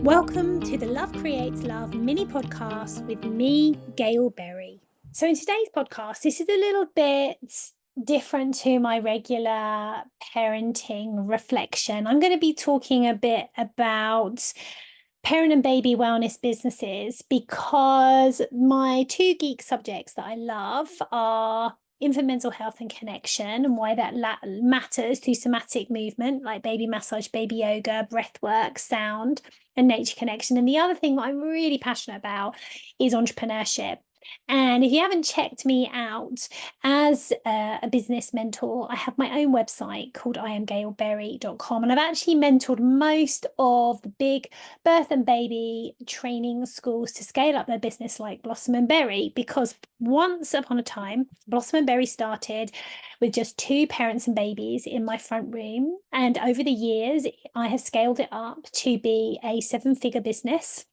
Welcome to the Love Creates Love mini podcast with me, Gail Berry. So, in today's podcast, this is a little bit different to my regular parenting reflection. I'm going to be talking a bit about parent and baby wellness businesses because my two geek subjects that I love are infant mental health and connection, and why that matters through somatic movement like baby massage, baby yoga, breath work, sound, and nature connection. And the other thing that I'm really passionate about is entrepreneurship. And if you haven't checked me out as a business mentor, I have my own website called iamgailberry.com. And I've actually mentored most of the big birth and baby training schools to scale up their business, like Blossom and Berry, because once upon a time, Blossom and Berry started with just 2 parents and babies in my front room. And over the years, I have scaled it up to be a 7-figure business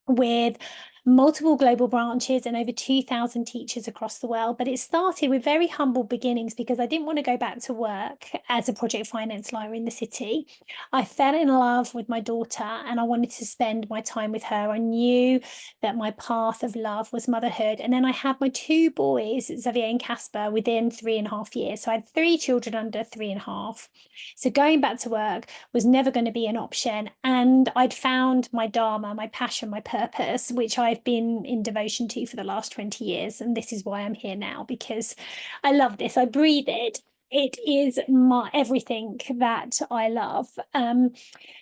with multiple global branches and over 2,000 teachers across the world. But it started with very humble beginnings because I didn't want to go back to work as a project finance lawyer in the city. I fell in love with my daughter and I wanted to spend my time with her. I knew that my path of love was motherhood. And then I had my 2 boys, Xavier and Casper, within 3.5 years. So I had 3 children under 3.5. So going back to work was never going to be an option. And I'd found my dharma, my passion, my purpose, which I've been in devotion to for the last 20 years. And this is why I'm here now, because I love this. I breathe it. It is my everything that I love.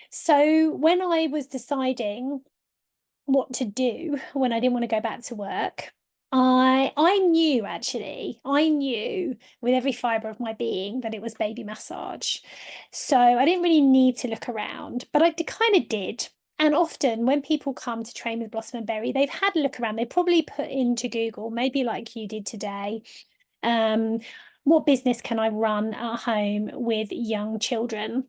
So when I was deciding what to do when I didn't want to go back to work, I knew with every fiber of my being that it was baby massage. So I didn't really need to look around, but I kind of did. And often when people come to train with Blossom and Berry, they've had a look around. They probably put into Google, maybe like you did today, what business can I run at home with young children?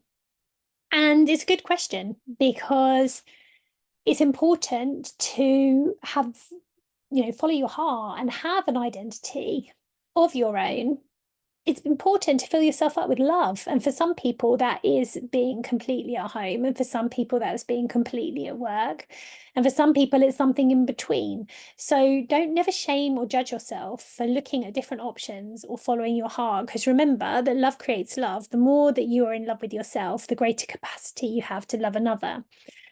And it's a good question because it's important to have, follow your heart and have an identity of your own. It's important to fill yourself up with love. And for some people, that is being completely at home. And for some people, that's being completely at work. And for some people, it's something in between. So don't never shame or judge yourself for looking at different options or following your heart. Because remember that love creates love. The more that you are in love with yourself, the greater capacity you have to love another.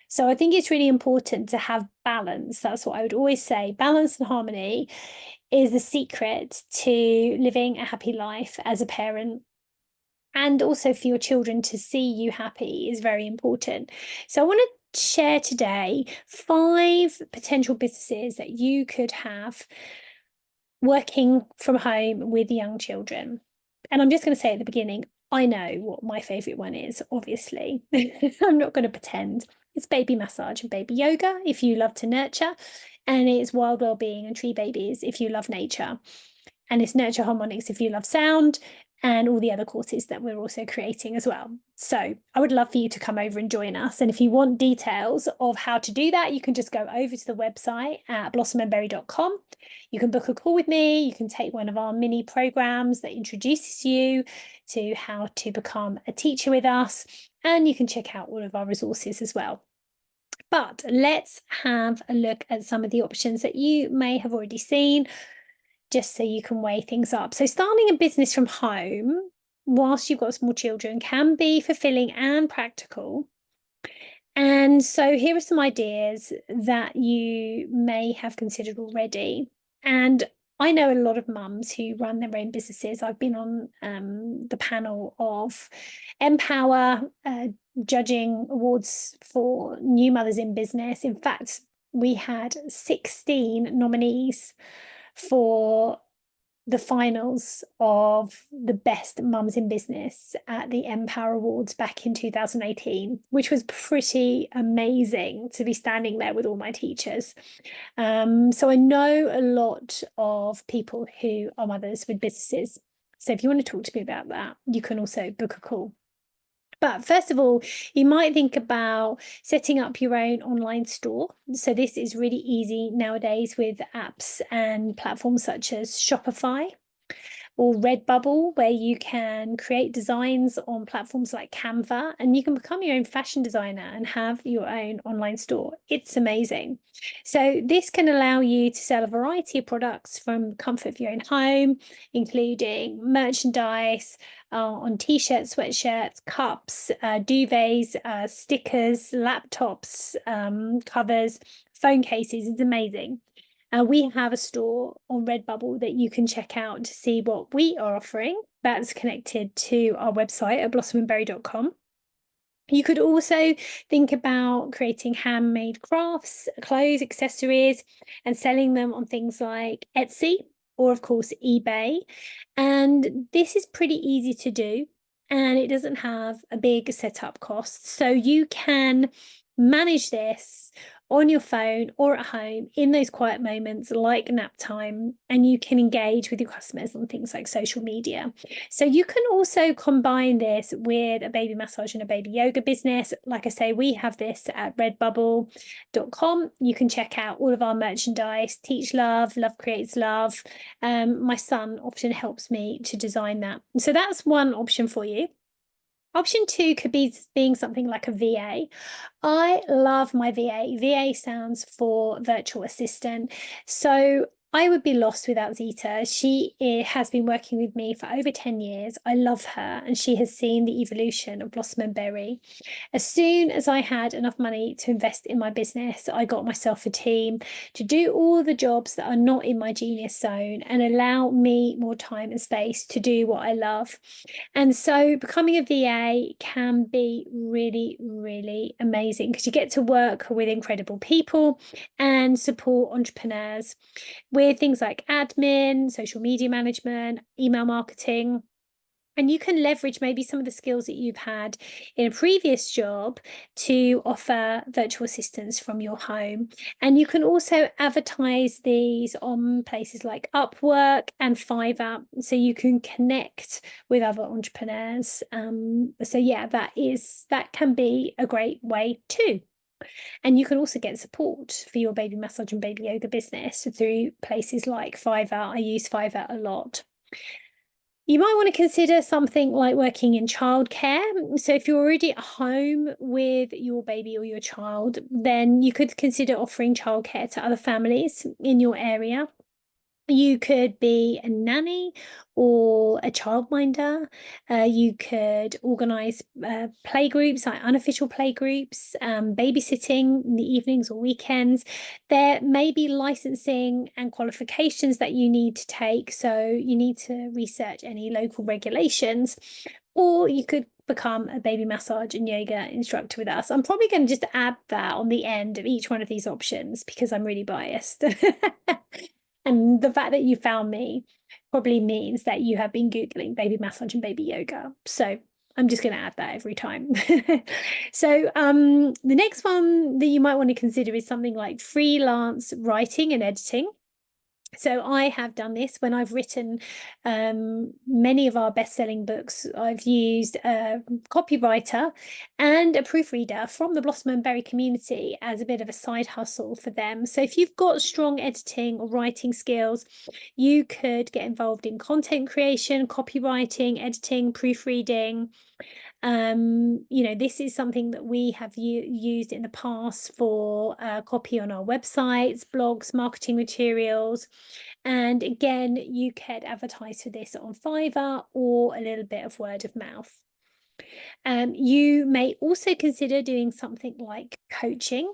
So I think it's really important to have balance. That's what I would always say. Balance and harmony is the secret to living a happy life as a parent. And also for your children to see you happy is very important. So I want to share today 5 potential businesses that you could have working from home with young children. And I'm just going to say at the beginning, I know what my favorite one is, obviously. I'm not going to pretend. It's baby massage and baby yoga if you love to nurture, and it's wild well-being and tree babies if you love nature, and it's nurture harmonics if you love sound, and all the other courses that we're also creating as well. So I would love for you to come over and join us. And if you want details of how to do that, you can just go over to the website at blossomandberry.com. You can book a call with me. You can take one of our mini programs that introduces you to how to become a teacher with us. And you can check out all of our resources as well. But let's have a look at some of the options that you may have already seen, just so you can weigh things up. So starting a business from home whilst you've got small children can be fulfilling and practical. And so here are some ideas that you may have considered already. And I know a lot of mums who run their own businesses. I've been on the panel of Empower judging awards for new mothers in business. In fact, we had 16 nominees for the finals of the best mums in business at the Empower Awards back in 2018, which was pretty amazing to be standing there with all my teachers. So I know a lot of people who are mothers with businesses. So if you want to talk to me about that, you can also book a call. But first of all, you might think about setting up your own online store. So this is really easy nowadays with apps and platforms such as Shopify, or Redbubble, where you can create designs on platforms like Canva, and you can become your own fashion designer and have your own online store. It's amazing. So this can allow you to sell a variety of products from comfort of your own home, including merchandise on t-shirts, sweatshirts, cups, duvets, stickers, laptops, covers, phone cases. It's amazing. We have a store on Redbubble that you can check out to see what we are offering. That's connected to our website at blossomandberry.com. You could also think about creating handmade crafts, clothes, accessories, and selling them on things like Etsy or, of course, eBay. And this is pretty easy to do, and it doesn't have a big setup cost. So you can manage this on your phone or at home in those quiet moments like nap time, and you can engage with your customers on things like social media. So you can also combine this with a baby massage and a baby yoga business. Like I say, we have this at redbubble.com. You can check out all of our merchandise. Teach Love, Love Creates Love. My son often helps me to design that. So that's one option for you. Option two could be being something like a VA. I love my VA. VA stands for virtual assistant. So I would be lost without Zita. She has been working with me for over 10 years. I love her, and she has seen the evolution of Blossom and Berry. As soon as I had enough money to invest in my business, I got myself a team to do all the jobs that are not in my genius zone and allow me more time and space to do what I love. And so becoming a VA can be really, really amazing because you get to work with incredible people and support entrepreneurs with things like admin, social media management, email marketing. And you can leverage maybe some of the skills that you've had in a previous job to offer virtual assistants from your home. And you can also advertise these on places like Upwork and Fiverr, so you can connect with other entrepreneurs. So yeah, that can be a great way too. And you can also get support for your baby massage and baby yoga business through places like Fiverr. I use Fiverr a lot. You might want to consider something like working in childcare. So if you're already at home with your baby or your child, then you could consider offering childcare to other families in your area. You could be a nanny or a childminder. You could organise play groups, like unofficial play groups, babysitting in the evenings or weekends. There may be licensing and qualifications that you need to take, so you need to research any local regulations, or you could become a baby massage and yoga instructor with us. I'm probably going to just add that on the end of each one of these options because I'm really biased. And the fact that you found me probably means that you have been Googling baby massage and baby yoga. So I'm just going to add that every time. So the next one that you might want to consider is something like freelance writing and editing. So I have done this when I've written many of our best-selling books. I've used a copywriter and a proofreader from the Blossom and Berry community as a bit of a side hustle for them. So if you've got strong editing or writing skills, you could get involved in content creation, copywriting, editing, proofreading. This is something that we have used in the past for copy on our websites, blogs, marketing materials. And again, you could advertise for this on Fiverr or a little bit of word of mouth. You may also consider doing something like coaching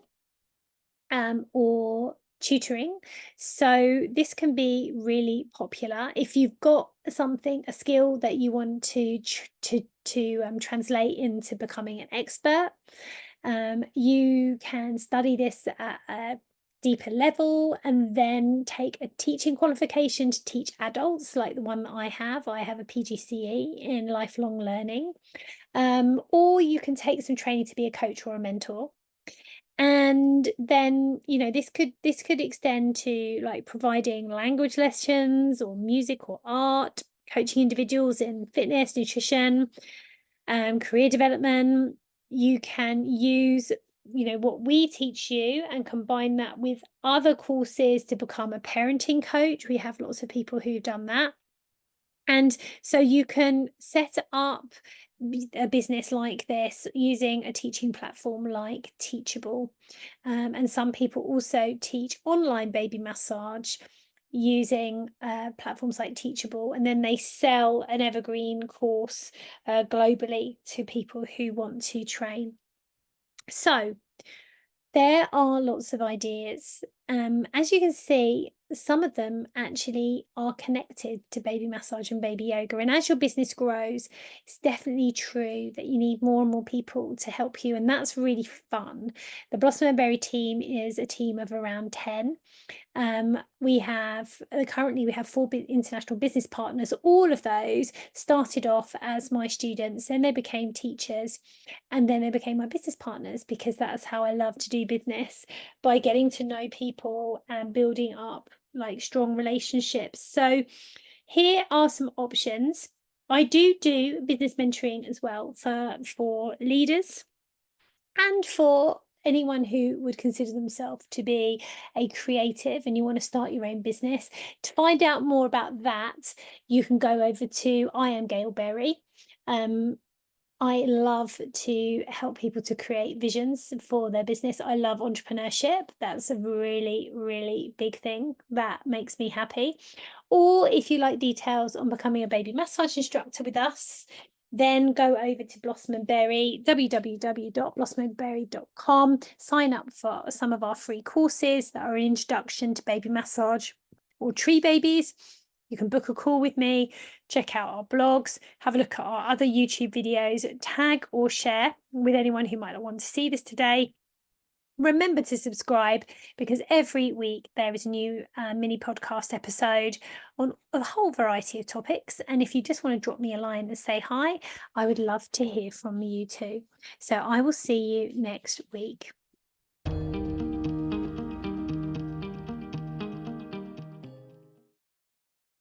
or tutoring. So this can be really popular if you've got a skill that you want to translate into becoming an expert. You can study this at a deeper level and then take a teaching qualification to teach adults, like the one that I have. I have a PGCE in lifelong learning. Or you can take some training to be a coach or a mentor. And then this could extend to like providing language lessons or music or art, coaching individuals in fitness, nutrition, career development. You can use what we teach you and combine that with other courses to become a parenting coach. We have lots of people who've done that. And so you can set up a business like this using a teaching platform like Teachable. And some people also teach online baby massage using platforms like Teachable, and then they sell an evergreen course globally to people who want to train. So there are lots of ideas. As you can see, some of them actually are connected to baby massage and baby yoga. And as your business grows, it's definitely true that you need more and more people to help you. And that's really fun. The Blossom and Berry team is a team of around 10. We have currently we have 4 international business partners. All of those started off as my students, then they became teachers, and then they became my business partners, because that's how I love to do business, by getting to know people and building up like strong relationships. So here are some options. I do business mentoring as well for leaders and for anyone who would consider themselves to be a creative and you want to start your own business. To find out more about that, you can go over to I Am Gail Berry. I love to help people to create visions for their business. I love entrepreneurship. That's a really, really big thing that makes me happy. Or if you like details on becoming a baby massage instructor with us, then go over to Blossom and Berry, www.blossomandberry.com. Sign up for some of our free courses that are an introduction to baby massage or tree babies. You can book a call with me, check out our blogs, have a look at our other YouTube videos, tag or share with anyone who might want to see this today. Remember to subscribe, because every week there is a new mini podcast episode on a whole variety of topics. And if you just want to drop me a line and say hi, I would love to hear from you too. So I will see you next week.